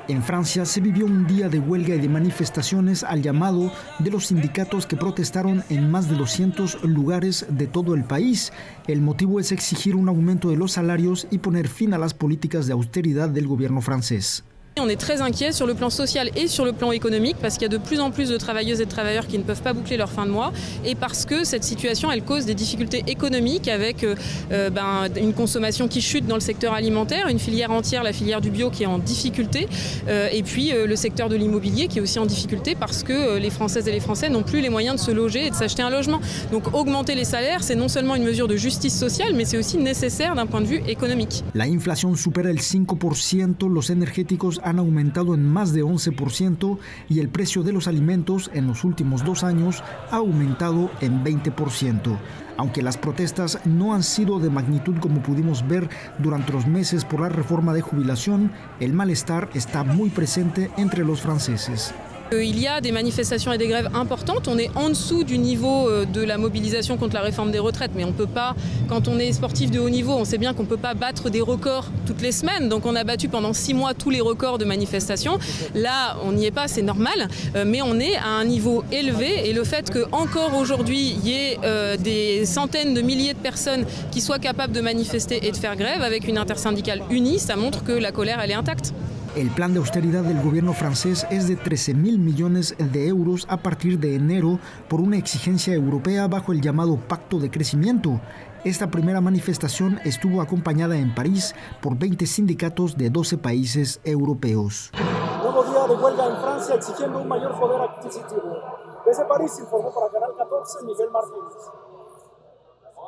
En Francia se vivió un día de huelga y de manifestaciones al llamado de los sindicatos que protestaron en más de 200 lugares de todo el país. El motivo es exigir un aumento de los salarios y poner fin a las políticas de austeridad del gobierno francés. On est très inquiet sur le plan social et sur le plan économique parce qu'il y a de plus en plus de travailleuses et de travailleurs qui ne peuvent pas boucler leur fin de mois et parce que cette situation elle cause des difficultés économiques avec une consommation qui chute dans le secteur alimentaire, une filière entière, la filière du bio qui est en difficulté et puis le secteur de l'immobilier qui est aussi en difficulté parce que les Françaises et les Français n'ont plus les moyens de se loger et de s'acheter un logement. Donc augmenter les salaires c'est non seulement une mesure de justice sociale mais c'est aussi nécessaire d'un point de vue économique. La inflación supera el 5%, los energéticos han aumentado en más de 11% y el precio de los alimentos en los últimos 2 años ha aumentado en 20%. Aunque las protestas no han sido de magnitud como pudimos ver durante los meses por la reforma de jubilación, el malestar está muy presente entre los franceses. Il y a des manifestations et des grèves importantes. On est en dessous du niveau de la mobilisation contre la réforme des retraites. Mais on peut pas, quand on est sportif de haut niveau, on sait bien qu'on ne peut pas battre des records toutes les semaines. Donc on a battu pendant 6 mois tous les records de manifestations. Là, on n'y est pas, c'est normal. Mais on est à un niveau élevé. Et le fait qu'encore aujourd'hui, il y ait des centaines de milliers de personnes qui soient capables de manifester et de faire grève avec une intersyndicale unie, ça montre que la colère, elle est intacte. El plan de austeridad del gobierno francés es de 13.000 millones de euros a partir de enero por una exigencia europea bajo el llamado Pacto de Crecimiento. Esta primera manifestación estuvo acompañada en París por 20 sindicatos de 12 países europeos. Nuevo día de huelga en Francia exigiendo un mayor poder adquisitivo. Desde París informó para Canal 14 Miguel Martínez.